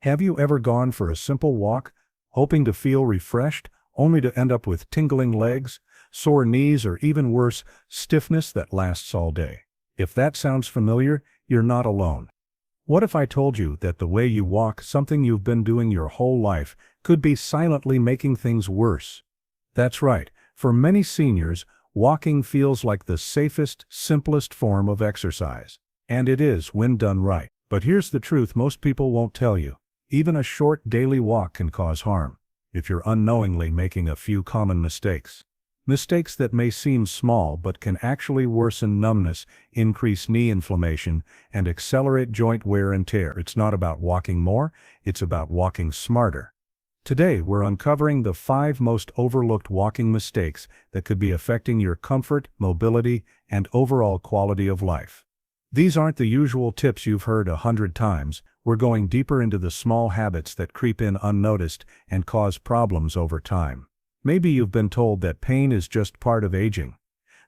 Have you ever gone for a simple walk, hoping to feel refreshed, only to end up with tingling legs, sore knees, or even worse, stiffness that lasts all day? If that sounds familiar, you're not alone. What if I told you that the way you walk, something you've been doing your whole life, could be silently making things worse? That's right. For many seniors, walking feels like the safest, simplest form of exercise. And it is when done right. But here's the truth most people won't tell you. Even a short daily walk can cause harm if you're unknowingly making a few common mistakes. Mistakes that may seem small but can actually worsen numbness, increase knee inflammation, and accelerate joint wear and tear. It's not about walking more, it's about walking smarter. Today we're uncovering the 5 most overlooked walking mistakes that could be affecting your comfort, mobility, and overall quality of life. These aren't the usual tips you've heard 100 times. We're going deeper into the small habits that creep in unnoticed and cause problems over time. Maybe you've been told that pain is just part of aging,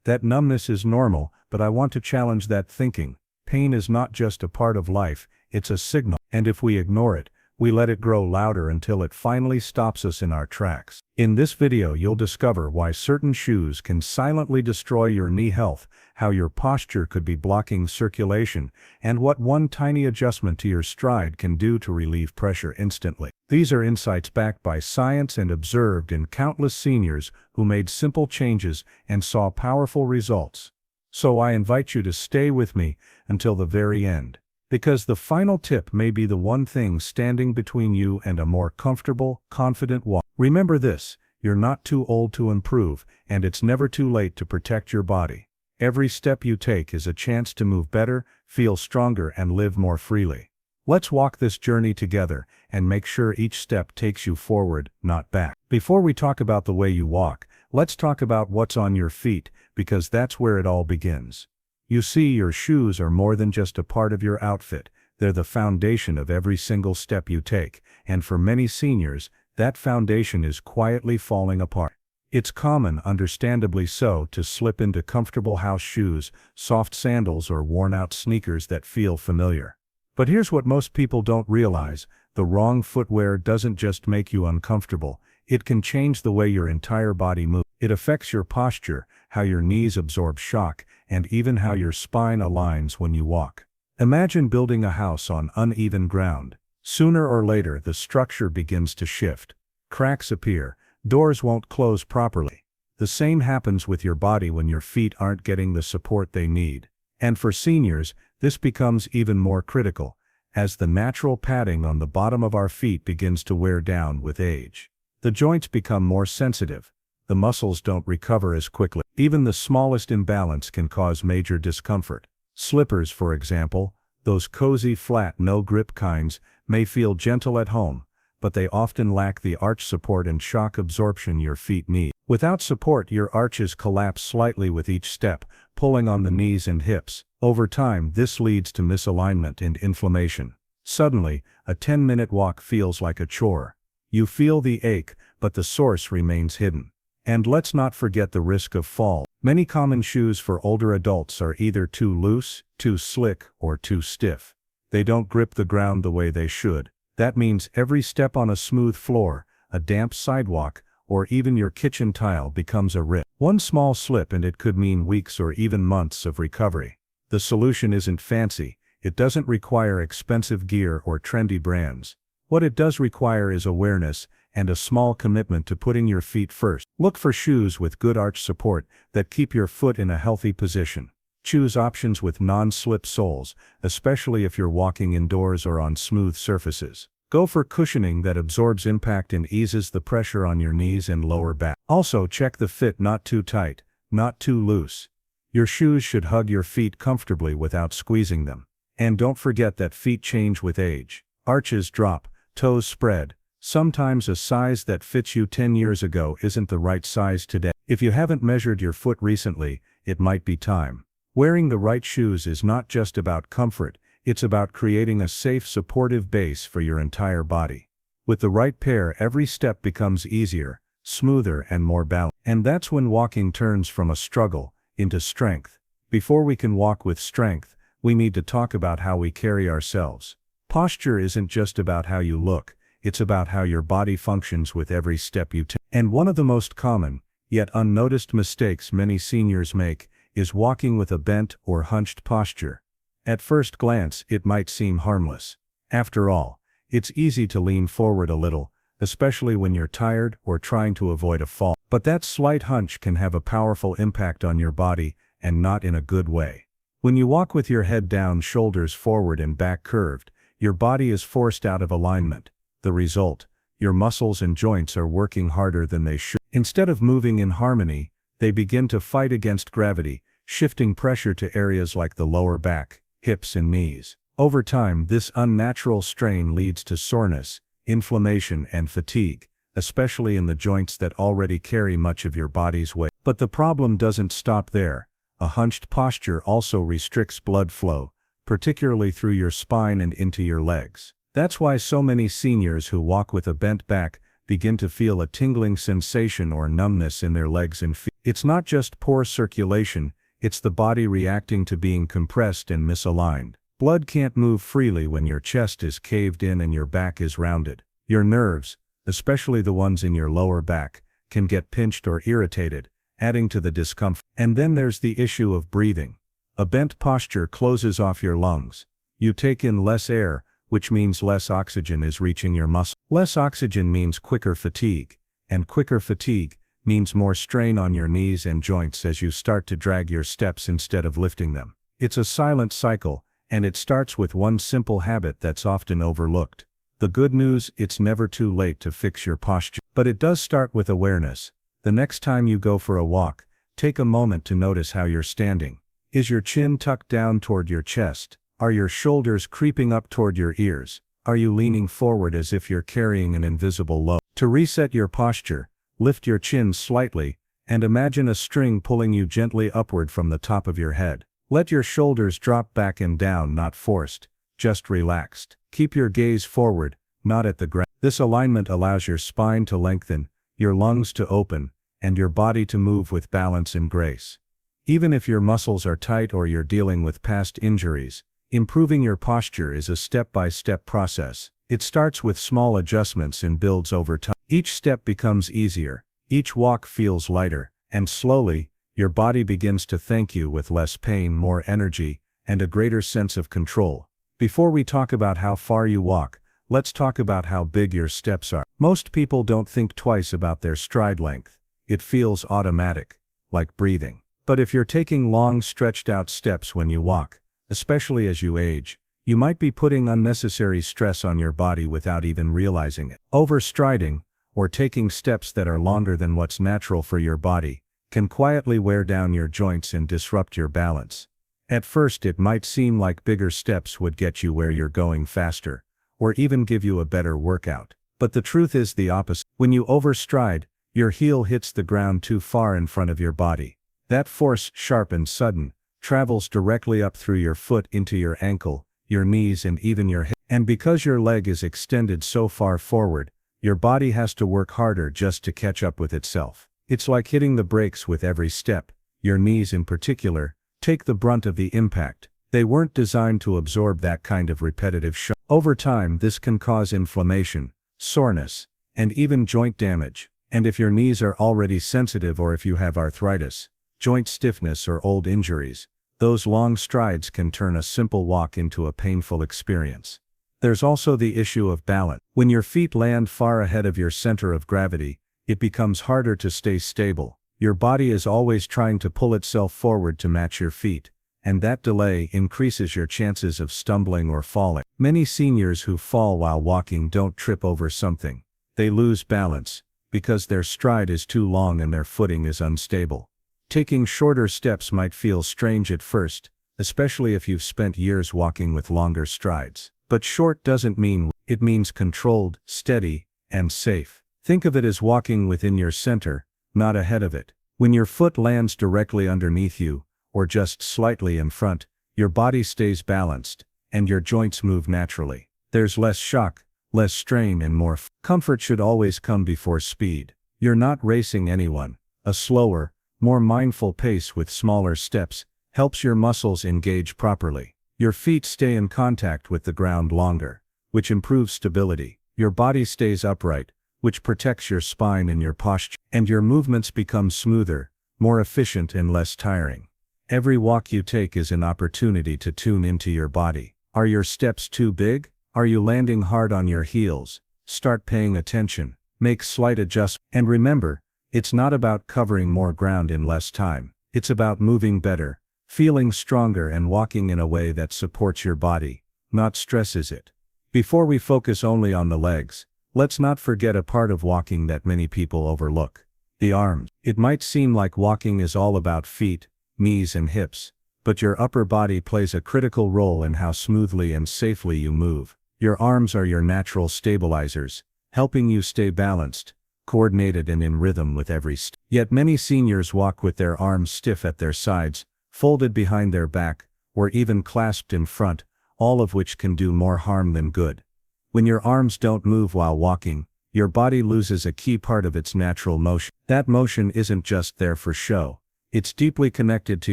that numbness is normal, but I want to challenge that thinking. Pain is not just a part of life, it's a signal, and if we ignore it, we let it grow louder until it finally stops us in our tracks. In this video you'll discover why certain shoes can silently destroy your knee health, how your posture could be blocking circulation, and what one tiny adjustment to your stride can do to relieve pressure instantly. These are insights backed by science and observed in countless seniors who made simple changes and saw powerful results. So I invite you to stay with me until the very end, because the final tip may be the one thing standing between you and a more comfortable, confident walk. Remember this, you're not too old to improve, and it's never too late to protect your body. Every step you take is a chance to move better, feel stronger, and live more freely. Let's walk this journey together and make sure each step takes you forward, not back. Before we talk about the way you walk, let's talk about what's on your feet, because that's where it all begins. You see, your shoes are more than just a part of your outfit. They're the foundation of every single step you take, and for many seniors, that foundation is quietly falling apart. It's common, understandably so, to slip into comfortable house shoes, soft sandals, or worn-out sneakers that feel familiar. But here's what most people don't realize: the wrong footwear doesn't just make you uncomfortable, it can change the way your entire body moves. It affects your posture, how your knees absorb shock, and even how your spine aligns when you walk. Imagine building a house on uneven ground. Sooner or later, the structure begins to shift. Cracks appear, doors won't close properly. The same happens with your body when your feet aren't getting the support they need. And for seniors, this becomes even more critical, as the natural padding on the bottom of our feet begins to wear down with age. The joints become more sensitive. The muscles don't recover as quickly. Even the smallest imbalance can cause major discomfort. Slippers, for example, those cozy, flat, no-grip kinds, may feel gentle at home, but they often lack the arch support and shock absorption your feet need. Without support, your arches collapse slightly with each step, pulling on the knees and hips. Over time, this leads to misalignment and inflammation. Suddenly, a 10-minute walk feels like a chore. You feel the ache, but the source remains hidden. And let's not forget the risk of fall. Many common shoes for older adults are either too loose, too slick, or too stiff. They don't grip the ground the way they should. That means every step on a smooth floor, a damp sidewalk, or even your kitchen tile becomes a risk. One small slip and it could mean weeks or even months of recovery. The solution isn't fancy. It doesn't require expensive gear or trendy brands. What it does require is awareness and a small commitment to putting your feet first. Look for shoes with good arch support that keep your foot in a healthy position. Choose options with non-slip soles, especially if you're walking indoors or on smooth surfaces. Go for cushioning that absorbs impact and eases the pressure on your knees and lower back. Also, check the fit: not too tight, not too loose. Your shoes should hug your feet comfortably without squeezing them. And don't forget that feet change with age. Arches drop, toes spread. Sometimes a size that fits you 10 years ago isn't the right size today. If you haven't measured your foot recently, it might be time. Wearing the right shoes is not just about comfort, it's about creating a safe, supportive base for your entire body. With the right pair, every step becomes easier, smoother, and more balanced. And that's when walking turns from a struggle into strength. Before we can walk with strength, we need to talk about how we carry ourselves. Posture isn't just about how you look, it's about how your body functions with every step you take. And one of the most common, yet unnoticed mistakes many seniors make, is walking with a bent or hunched posture. At first glance, it might seem harmless. After all, it's easy to lean forward a little, especially when you're tired or trying to avoid a fall. But that slight hunch can have a powerful impact on your body, and not in a good way. When you walk with your head down, shoulders forward and back curved, your body is forced out of alignment. The result: your muscles and joints are working harder than they should. Instead of moving in harmony, they begin to fight against gravity, shifting pressure to areas like the lower back, hips and knees. Over time, this unnatural strain leads to soreness, inflammation and fatigue, especially in the joints that already carry much of your body's weight. But the problem doesn't stop there. A hunched posture also restricts blood flow, particularly through your spine and into your legs. That's why so many seniors who walk with a bent back begin to feel a tingling sensation or numbness in their legs and feet. It's not just poor circulation, it's the body reacting to being compressed and misaligned. Blood can't move freely when your chest is caved in and your back is rounded. Your nerves, especially the ones in your lower back, can get pinched or irritated, adding to the discomfort. And then there's the issue of breathing. A bent posture closes off your lungs. You take in less air, which means less oxygen is reaching your muscles. Less oxygen means quicker fatigue, and quicker fatigue means more strain on your knees and joints as you start to drag your steps instead of lifting them. It's a silent cycle, and it starts with one simple habit that's often overlooked. The good news: it's never too late to fix your posture. But it does start with awareness. The next time you go for a walk, take a moment to notice how you're standing. Is your chin tucked down toward your chest? Are your shoulders creeping up toward your ears? Are you leaning forward as if you're carrying an invisible load? To reset your posture, lift your chin slightly, and imagine a string pulling you gently upward from the top of your head. Let your shoulders drop back and down, not forced, just relaxed. Keep your gaze forward, not at the ground. This alignment allows your spine to lengthen, your lungs to open, and your body to move with balance and grace. Even if your muscles are tight or you're dealing with past injuries, improving your posture is a step-by-step process. It starts with small adjustments and builds over time. Each step becomes easier, each walk feels lighter, and slowly, your body begins to thank you with less pain, more energy, and a greater sense of control. Before we talk about how far you walk, let's talk about how big your steps are. Most people don't think twice about their stride length. It feels automatic, like breathing. But if you're taking long, stretched-out steps when you walk, especially as you age, you might be putting unnecessary stress on your body without even realizing it. Overstriding, or taking steps that are longer than what's natural for your body, can quietly wear down your joints and disrupt your balance. At first it might seem like bigger steps would get you where you're going faster, or even give you a better workout. But the truth is the opposite. When you overstride, your heel hits the ground too far in front of your body. That force, sharp and sudden, travels directly up through your foot into your ankle, your knees and even your hip. And because your leg is extended so far forward, your body has to work harder just to catch up with itself. It's like hitting the brakes with every step. Your knees in particular take the brunt of the impact. They weren't designed to absorb that kind of repetitive shock. Over time, this can cause inflammation, soreness, and even joint damage. And if your knees are already sensitive or if you have arthritis, joint stiffness or old injuries, those long strides can turn a simple walk into a painful experience. There's also the issue of balance. When your feet land far ahead of your center of gravity, it becomes harder to stay stable. Your body is always trying to pull itself forward to match your feet, and that delay increases your chances of stumbling or falling. Many seniors who fall while walking don't trip over something. They lose balance, because their stride is too long and their footing is unstable. Taking shorter steps might feel strange at first, especially if you've spent years walking with longer strides. But short doesn't mean, it means controlled, steady, and safe. Think of it as walking within your center, not ahead of it. When your foot lands directly underneath you, or just slightly in front, your body stays balanced, and your joints move naturally. There's less shock, less strain and more comfort should always come before speed. You're not racing anyone. A slower, more mindful pace with smaller steps helps your muscles engage properly. Your feet stay in contact with the ground longer, which improves stability. Your body stays upright, which protects your spine and your posture, and your movements become smoother, more efficient and less tiring. Every walk you take is an opportunity to tune into your body. Are your steps too big? Are you landing hard on your heels? Start paying attention, make slight adjustments, and remember, it's not about covering more ground in less time. It's about moving better, feeling stronger and walking in a way that supports your body, not stresses it. Before we focus only on the legs, let's not forget a part of walking that many people overlook: the arms. It might seem like walking is all about feet, knees and hips, but your upper body plays a critical role in how smoothly and safely you move. Your arms are your natural stabilizers, helping you stay balanced, coordinated and in rhythm with every step. Yet many seniors walk with their arms stiff at their sides, folded behind their back, or even clasped in front, all of which can do more harm than good. When your arms don't move while walking, your body loses a key part of its natural motion. That motion isn't just there for show. It's deeply connected to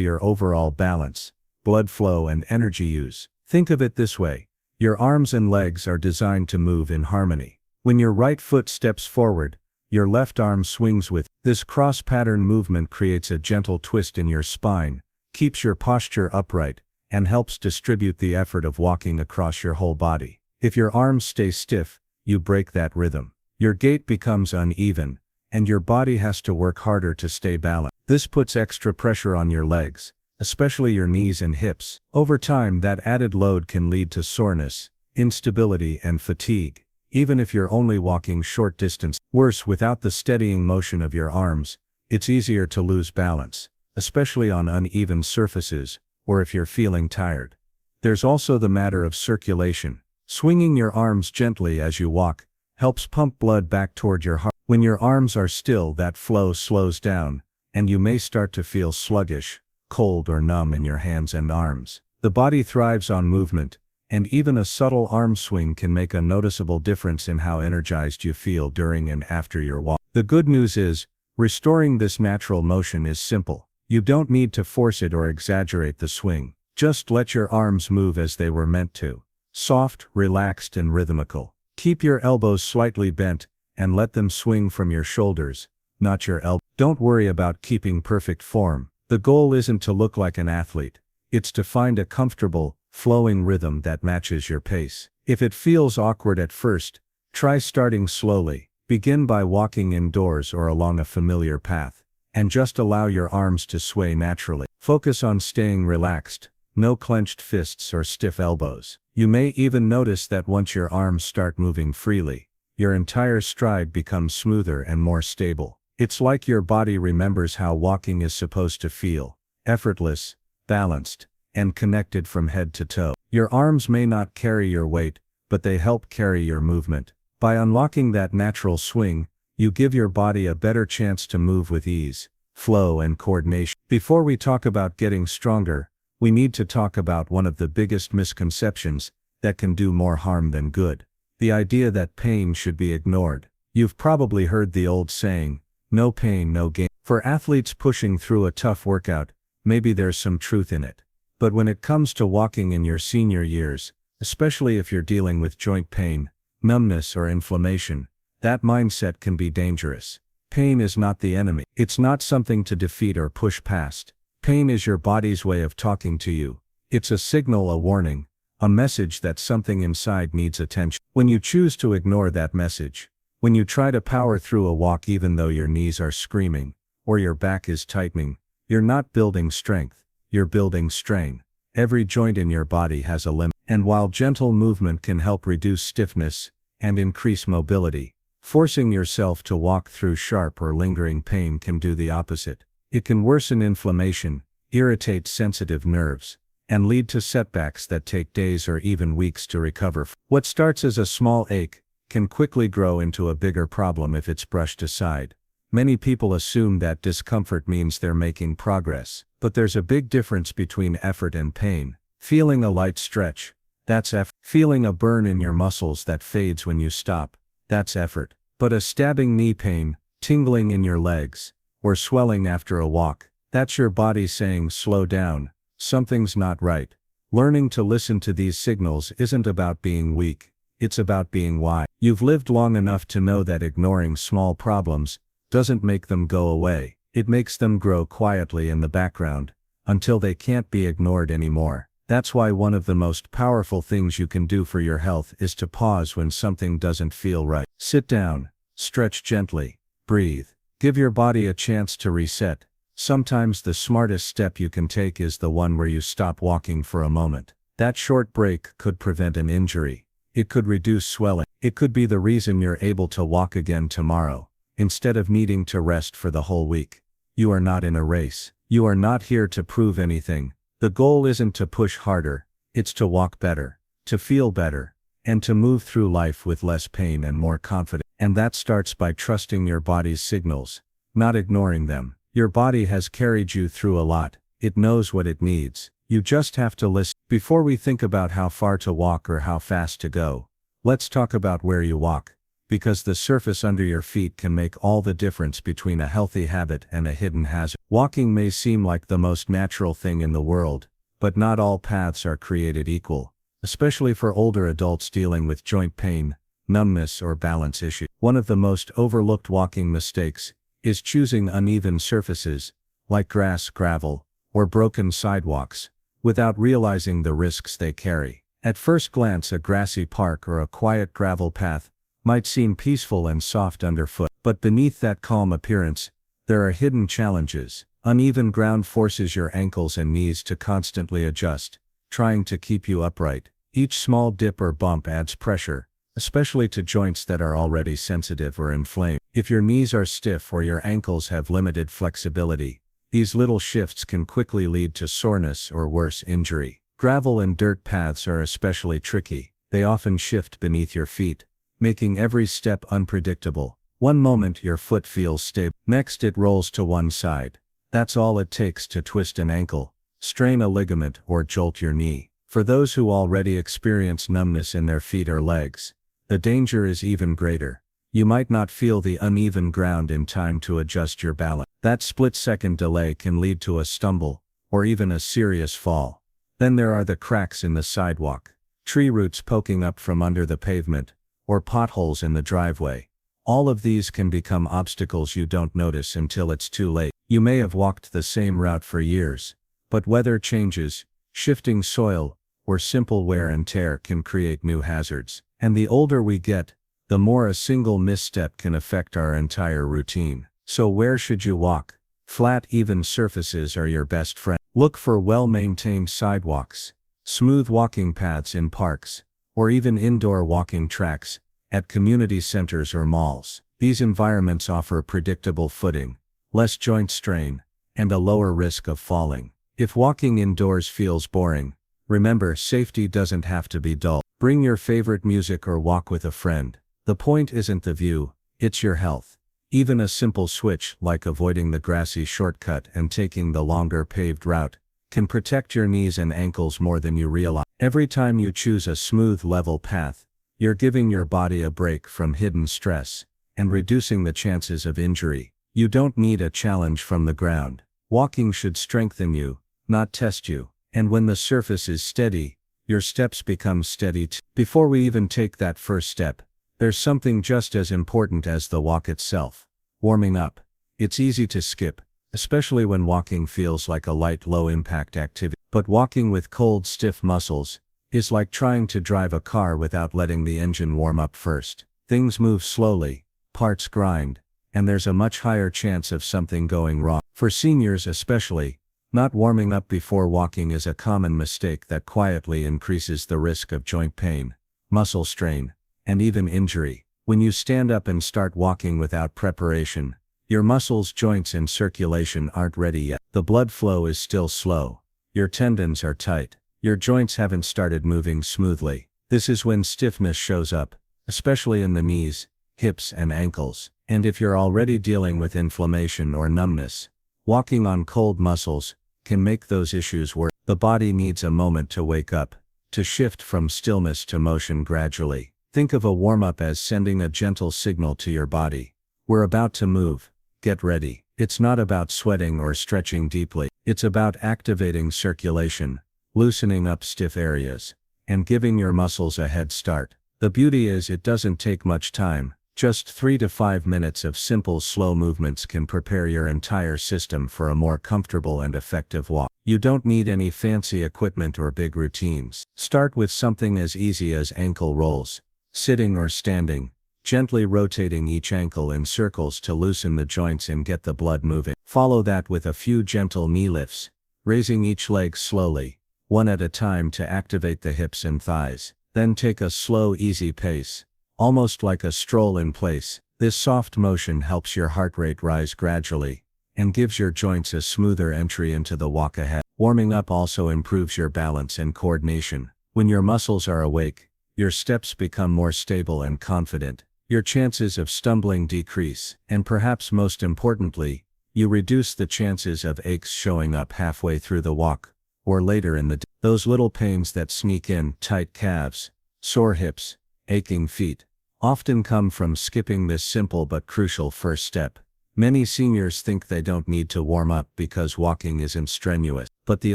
your overall balance, blood flow and energy use. Think of it this way: your arms and legs are designed to move in harmony. When your right foot steps forward, your left arm swings with. This cross-pattern movement creates a gentle twist in your spine, keeps your posture upright, and helps distribute the effort of walking across your whole body. If your arms stay stiff, you break that rhythm. Your gait becomes uneven, and your body has to work harder to stay balanced. This puts extra pressure on your legs, especially your knees and hips. Over time, that added load can lead to soreness, instability and fatigue, even if you're only walking short distance. Worse, without the steadying motion of your arms, it's easier to lose balance, especially on uneven surfaces, or if you're feeling tired. There's also the matter of circulation. Swinging your arms gently as you walk helps pump blood back toward your heart. When your arms are still, that flow slows down, and you may start to feel sluggish, cold or numb in your hands and arms. The body thrives on movement, and even a subtle arm swing can make a noticeable difference in how energized you feel during and after your walk. The good news is, restoring this natural motion is simple. You don't need to force it or exaggerate the swing. Just let your arms move as they were meant to. Soft, relaxed and rhythmical. Keep your elbows slightly bent, and let them swing from your shoulders, not your elbows. Don't worry about keeping perfect form. The goal isn't to look like an athlete. It's to find a comfortable, flowing rhythm that matches your pace. If it feels awkward at first, try starting slowly. Begin by walking indoors or along a familiar path, and just allow your arms to sway naturally. Focus on staying relaxed, no clenched fists or stiff elbows. You may even notice that once your arms start moving freely, your entire stride becomes smoother and more stable. It's like your body remembers how walking is supposed to feel: effortless, balanced, and connected from head to toe. Your arms may not carry your weight, but they help carry your movement. By unlocking that natural swing, you give your body a better chance to move with ease, flow and coordination. Before we talk about getting stronger, we need to talk about one of the biggest misconceptions that can do more harm than good: the idea that pain should be ignored. You've probably heard the old saying, "No pain, no gain." For athletes pushing through a tough workout, maybe there's some truth in it. But when it comes to walking in your senior years, especially if you're dealing with joint pain, numbness or inflammation, that mindset can be dangerous. Pain is not the enemy. It's not something to defeat or push past. Pain is your body's way of talking to you. It's a signal, a warning, a message that something inside needs attention. When you choose to ignore that message, when you try to power through a walk even though your knees are screaming, or your back is tightening, you're not building strength, you're building strain. Every joint in your body has a limit. And while gentle movement can help reduce stiffness and increase mobility, forcing yourself to walk through sharp or lingering pain can do the opposite. It can worsen inflammation, irritate sensitive nerves, and lead to setbacks that take days or even weeks to recover. What starts as a small ache can quickly grow into a bigger problem if it's brushed aside. Many people assume that discomfort means they're making progress, but there's a big difference between effort and pain. Feeling a light stretch, that's effort. Feeling a burn in your muscles that fades when you stop, that's effort. But a stabbing knee pain, tingling in your legs, or swelling after a walk, that's your body saying, "Slow down, something's not right." Learning to listen to these signals isn't about being weak, it's about being wise. You've lived long enough to know that ignoring small problems doesn't make them go away. It makes them grow quietly in the background, until they can't be ignored anymore. That's why one of the most powerful things you can do for your health is to pause when something doesn't feel right. Sit down, stretch gently, breathe, give your body a chance to reset. Sometimes the smartest step you can take is the one where you stop walking for a moment. That short break could prevent an injury. It could reduce swelling. It could be the reason you're able to walk again tomorrow, instead of needing to rest for the whole week. You are not in a race. You are not here to prove anything. The goal isn't to push harder, it's to walk better, to feel better, and to move through life with less pain and more confidence. And that starts by trusting your body's signals, not ignoring them. Your body has carried you through a lot. It knows what it needs. You just have to listen. Before we think about how far to walk or how fast to go, let's talk about where you walk, because the surface under your feet can make all the difference between a healthy habit and a hidden hazard. Walking may seem like the most natural thing in the world, but not all paths are created equal, especially for older adults dealing with joint pain, numbness, or balance issues. One of the most overlooked walking mistakes is choosing uneven surfaces, like grass, gravel, or broken sidewalks, without realizing the risks they carry. At first glance, a grassy park or a quiet gravel path might seem peaceful and soft underfoot, but beneath that calm appearance, there are hidden challenges. Uneven ground forces your ankles and knees to constantly adjust, trying to keep you upright. Each small dip or bump adds pressure, especially to joints that are already sensitive or inflamed. If your knees are stiff or your ankles have limited flexibility, these little shifts can quickly lead to soreness or worse, injury. Gravel and dirt paths are especially tricky. They often shift beneath your feet, making every step unpredictable. One moment your foot feels stable, next it rolls to one side. That's all it takes to twist an ankle, strain a ligament, or jolt your knee. For those who already experience numbness in their feet or legs, the danger is even greater. You might not feel the uneven ground in time to adjust your balance. That split-second delay can lead to a stumble, or even a serious fall. Then there are the cracks in the sidewalk, tree roots poking up from under the pavement, or potholes in the driveway. All of these can become obstacles you don't notice until it's too late. You may have walked the same route for years, but weather changes, shifting soil, or simple wear and tear can create new hazards. And the older we get, the more a single misstep can affect our entire routine. So where should you walk? Flat, even surfaces are your best friend. Look for well-maintained sidewalks, smooth walking paths in parks, or even indoor walking tracks at community centers or malls. These environments offer predictable footing, less joint strain, and a lower risk of falling. If walking indoors feels boring, remember, safety doesn't have to be dull. Bring your favorite music or walk with a friend. The point isn't the view, it's your health. Even a simple switch, like avoiding the grassy shortcut and taking the longer paved route, can protect your knees and ankles more than you realize. Every time you choose a smooth, level path, you're giving your body a break from hidden stress and reducing the chances of injury. You don't need a challenge from the ground. Walking should strengthen you, not test you. And when the surface is steady, your steps become steady too. Before we even take that first step, there's something just as important as the walk itself: warming up. It's easy to skip, especially when walking feels like a light, low-impact activity. But walking with cold, stiff muscles is like trying to drive a car without letting the engine warm up first. Things move slowly, parts grind, and there's a much higher chance of something going wrong. For seniors especially, not warming up before walking is a common mistake that quietly increases the risk of joint pain, muscle strain, and even injury. When you stand up and start walking without preparation, your muscles, joints, and circulation aren't ready yet. The blood flow is still slow. Your tendons are tight. Your joints haven't started moving smoothly. This is when stiffness shows up, especially in the knees, hips, and ankles. And if you're already dealing with inflammation or numbness, walking on cold muscles can make those issues worse. The body needs a moment to wake up, to shift from stillness to motion gradually. Think of a warm-up as sending a gentle signal to your body. We're about to move. Get ready. It's not about sweating or stretching deeply. It's about activating circulation, loosening up stiff areas, and giving your muscles a head start. The beauty is it doesn't take much time. Just 3 to 5 minutes of simple slow movements can prepare your entire system for a more comfortable and effective walk. You don't need any fancy equipment or big routines. Start with something as easy as ankle rolls, sitting or standing, gently rotating each ankle in circles to loosen the joints and get the blood moving. Follow that with a few gentle knee lifts, raising each leg slowly, one at a time to activate the hips and thighs. Then take a slow, easy pace, almost like a stroll in place. This soft motion helps your heart rate rise gradually and gives your joints a smoother entry into the walk ahead. Warming up also improves your balance and coordination. When your muscles are awake, your steps become more stable and confident. Your chances of stumbling decrease, and perhaps most importantly, you reduce the chances of aches showing up halfway through the walk or later in the day. Those little pains that sneak in, tight calves, sore hips, aching feet, often come from skipping this simple but crucial first step. Many seniors think they don't need to warm up because walking isn't strenuous. But the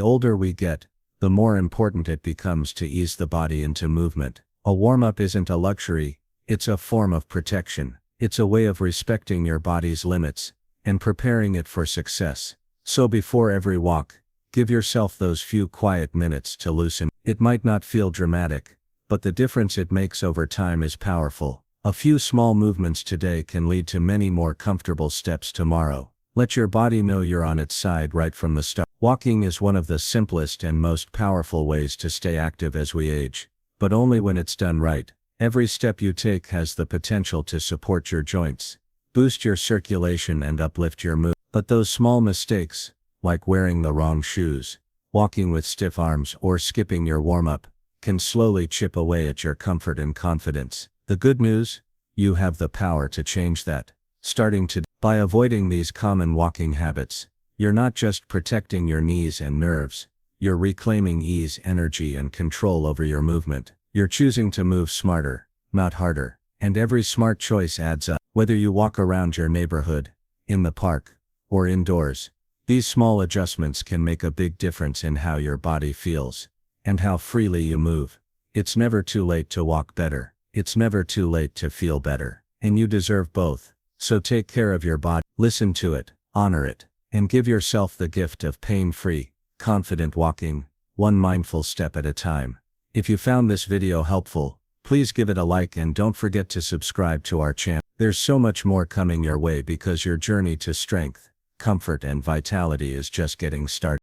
older we get, the more important it becomes to ease the body into movement. A warm-up isn't a luxury, it's a form of protection. It's a way of respecting your body's limits and preparing it for success. So before every walk, give yourself those few quiet minutes to loosen. It might not feel dramatic, but the difference it makes over time is powerful. A few small movements today can lead to many more comfortable steps tomorrow. Let your body know you're on its side right from the start. Walking is one of the simplest and most powerful ways to stay active as we age, but only when it's done right. Every step you take has the potential to support your joints, boost your circulation and uplift your mood. But those small mistakes, like wearing the wrong shoes, walking with stiff arms, or skipping your warm-up, can slowly chip away at your comfort and confidence. The good news? You have the power to change that. Starting today. By avoiding these common walking habits, you're not just protecting your knees and nerves, you're reclaiming ease, energy, and control over your movement. You're choosing to move smarter, not harder. And every smart choice adds up. Whether you walk around your neighborhood, in the park, or indoors, these small adjustments can make a big difference in how your body feels and how freely you move. It's never too late to walk better. It's never too late to feel better. And you deserve both. So take care of your body, listen to it, honor it, and give yourself the gift of pain-free, confident walking, one mindful step at a time. If you found this video helpful, please give it a like and don't forget to subscribe to our channel. There's so much more coming your way because your journey to strength, comfort, and vitality is just getting started.